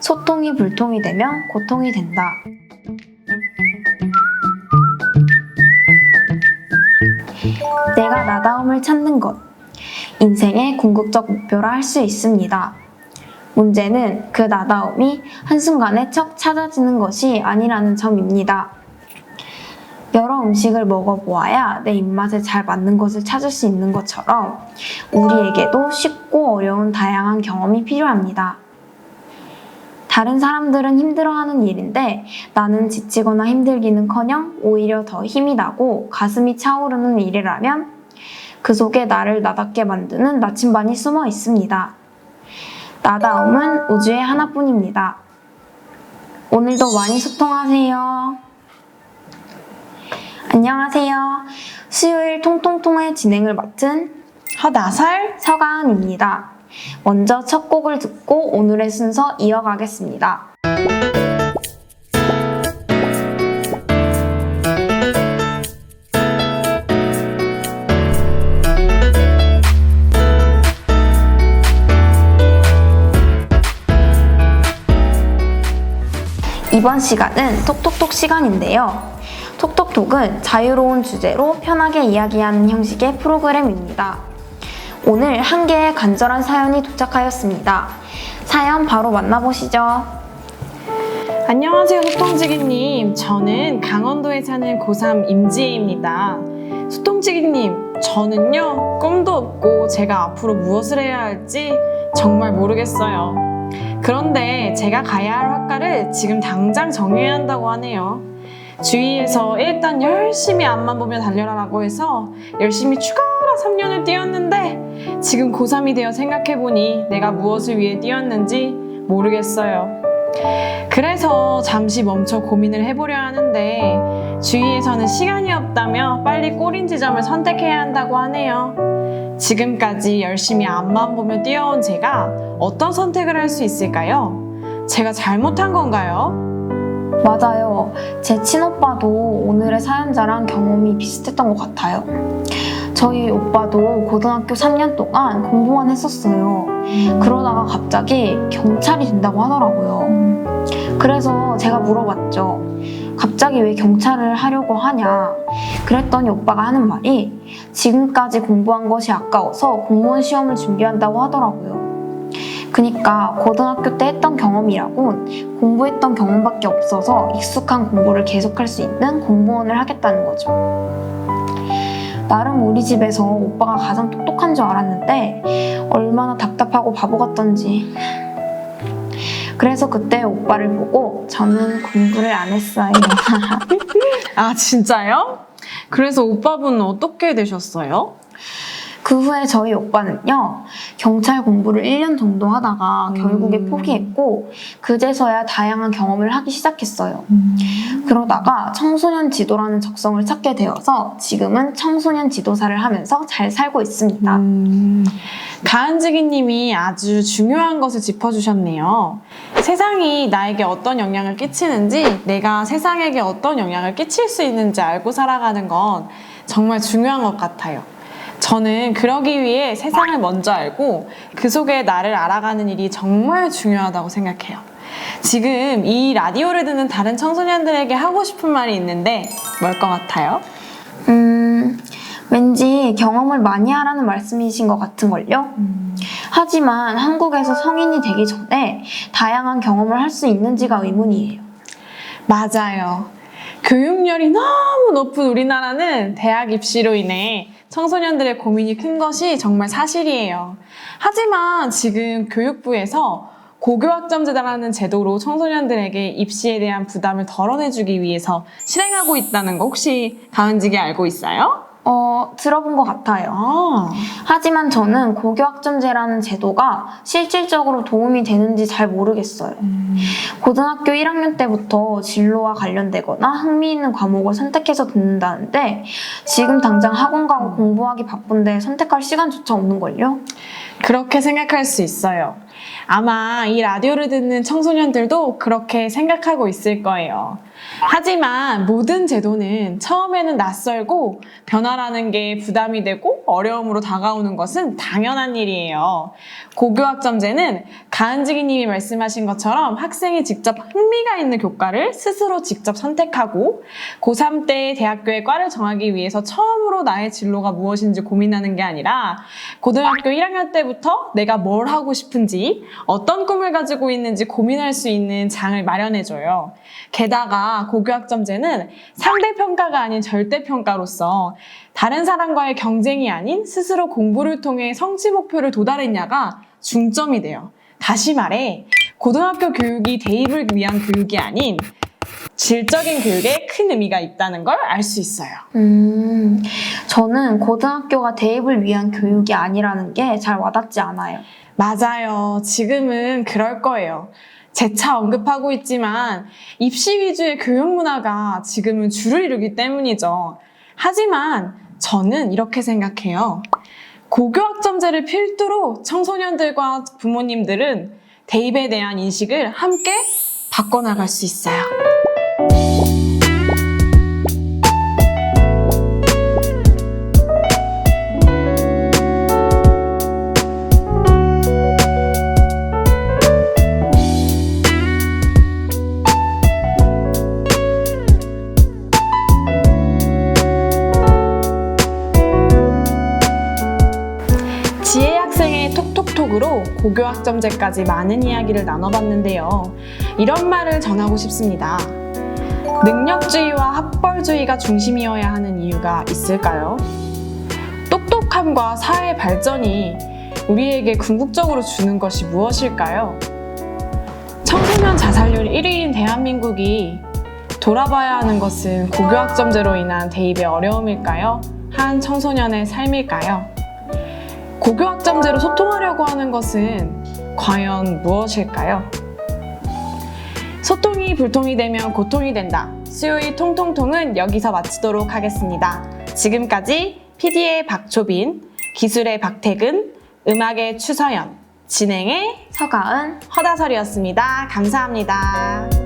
소통이 불통이 되면 고통이 된다. 내가 나다움을 찾는 것. 인생의 궁극적 목표라 할 수 있습니다. 문제는 그 나다움이 한순간에 척 찾아지는 것이 아니라는 점입니다. 여러 음식을 먹어보아야 내 입맛에 잘 맞는 것을 찾을 수 있는 것처럼 우리에게도 쉽고 어려운 다양한 경험이 필요합니다. 다른 사람들은 힘들어하는 일인데 나는 지치거나 힘들기는커녕 오히려 더 힘이 나고 가슴이 차오르는 일이라면 그 속에 나를 나답게 만드는 나침반이 숨어 있습니다. 나다움은 우주의 하나뿐입니다. 오늘도 많이 소통하세요. 안녕하세요. 수요일 통통통의 진행을 맡은 허나살 서가은입니다. 먼저 첫 곡을 듣고 오늘의 순서 이어가겠습니다. 이번 시간은 톡톡톡 시간인데요. 톡톡톡은 자유로운 주제로 편하게 이야기하는 형식의 프로그램입니다. 오늘 한 개의 간절한 사연이 도착하였습니다. 사연 바로 만나보시죠. 안녕하세요 소통지기님. 저는 강원도에 사는 고3 임지혜입니다. 소통지기님, 저는요 꿈도 없고 제가 앞으로 무엇을 해야 할지 정말 모르겠어요. 그런데 제가 가야 할 학과를 지금 당장 정해야 한다고 하네요. 주위에서 일단 열심히 앞만 보며 달려라라고 해서 열심히 죽어라 3년을 뛰었는데 지금 고3이 되어 생각해보니 내가 무엇을 위해 뛰었는지 모르겠어요. 그래서 잠시 멈춰 고민을 해보려 하는데 주위에서는 시간이 없다며 빨리 꼬린 지점을 선택해야 한다고 하네요. 지금까지 열심히 앞만 보며 뛰어온 제가 어떤 선택을 할 수 있을까요? 제가 잘못한 건가요? 맞아요. 제 친오빠도 오늘의 사연자랑 경험이 비슷했던 것 같아요. 저희 오빠도 고등학교 3년 동안 공부만 했었어요. 그러다가 갑자기 경찰이 된다고 하더라고요. 그래서 제가 물어봤죠. 갑자기 왜 경찰을 하려고 하냐? 그랬더니 오빠가 하는 말이 지금까지 공부한 것이 아까워서 공무원 시험을 준비한다고 하더라고요. 그니까 고등학교 때 했던 경험이라곤 공부했던 경험밖에 없어서 익숙한 공부를 계속할 수 있는 공무원을 하겠다는 거죠. 나름 우리 집에서 오빠가 가장 똑똑한 줄 알았는데 얼마나 답답하고 바보 같던지. 그래서 그때 오빠를 보고 저는 공부를 안 했어요. 아 진짜요? 그래서 오빠분은 어떻게 되셨어요? 그 후에 저희 오빠는요, 경찰 공부를 1년 정도 하다가 결국에 포기했고, 그제서야 다양한 경험을 하기 시작했어요. 그러다가 청소년 지도라는 적성을 찾게 되어서 지금은 청소년 지도사를 하면서 잘 살고 있습니다. 가은지기님이 아주 중요한 것을 짚어주셨네요. 세상이 나에게 어떤 영향을 끼치는지, 내가 세상에게 어떤 영향을 끼칠 수 있는지 알고 살아가는 건 정말 중요한 것 같아요. 저는 그러기 위해 세상을 먼저 알고 그 속에 나를 알아가는 일이 정말 중요하다고 생각해요. 지금 이 라디오를 듣는 다른 청소년들에게 하고 싶은 말이 있는데 뭘 것 같아요? 왠지 경험을 많이 하라는 말씀이신 것 같은걸요? 하지만 한국에서 성인이 되기 전에 다양한 경험을 할 수 있는지가 의문이에요. 맞아요. 교육열이 너무 높은 우리나라는 대학 입시로 인해 청소년들의 고민이 큰 것이 정말 사실이에요. 하지만 지금 교육부에서 고교학점제라는 제도로 청소년들에게 입시에 대한 부담을 덜어내주기 위해서 실행하고 있다는 거 혹시 가은지기 알고 있어요? 들어본 것 같아요. 하지만 저는 고교학점제라는 제도가 실질적으로 도움이 되는지 잘 모르겠어요. 고등학교 1학년 때부터 진로와 관련되거나 흥미있는 과목을 선택해서 듣는다는데 지금 당장 학원 가고 공부하기 바쁜데 선택할 시간조차 없는걸요? 그렇게 생각할 수 있어요. 아마 이 라디오를 듣는 청소년들도 그렇게 생각하고 있을 거예요. 하지만 모든 제도는 처음에는 낯설고 변화라는 게 부담이 되고 어려움으로 다가오는 것은 당연한 일이에요. 고교학점제는 가은지기님이 말씀하신 것처럼 학생이 직접 흥미가 있는 교과를 스스로 직접 선택하고 고3 때 대학교의 과를 정하기 위해서 처음으로 나의 진로가 무엇인지 고민하는 게 아니라 고등학교 1학년 때부터 내가 뭘 하고 싶은지 어떤 꿈을 가지고 있는지 고민할 수 있는 장을 마련해줘요. 게다가 고교학점제는 상대평가가 아닌 절대평가로서 다른 사람과의 경쟁이 아닌 스스로 공부를 통해 성취 목표를 도달했냐가 중점이 돼요. 다시 말해 고등학교 교육이 대입을 위한 교육이 아닌 질적인 교육에 큰 의미가 있다는 걸 알 수 있어요. 저는 고등학교가 대입을 위한 교육이 아니라는 게 잘 와닿지 않아요. 맞아요. 지금은 그럴 거예요. 재차 언급하고 있지만 입시 위주의 교육 문화가 지금은 주를 이루기 때문이죠. 하지만 저는 이렇게 생각해요. 고교학점제를 필두로 청소년들과 부모님들은 대입에 대한 인식을 함께 바꿔나갈 수 있어요. 지혜 학생의 톡톡톡으로 고교학점제까지 많은 이야기를 나눠봤는데요. 이런 말을 전하고 싶습니다. 능력주의와 학벌주의가 중심이어야 하는 이유가 있을까요? 똑똑함과 사회 발전이 우리에게 궁극적으로 주는 것이 무엇일까요? 청소년 자살률 1위인 대한민국이 돌아봐야 하는 것은 고교학점제로 인한 대입의 어려움일까요? 한 청소년의 삶일까요? 고교학점제로 소통하려고 하는 것은 과연 무엇일까요? 소통이 불통이 되면 고통이 된다. 수요일 통통통은 여기서 마치도록 하겠습니다. 지금까지 PD의 박초빈, 기술의 박태근, 음악의 추서연, 진행의 서가은 허다설이었습니다. 감사합니다.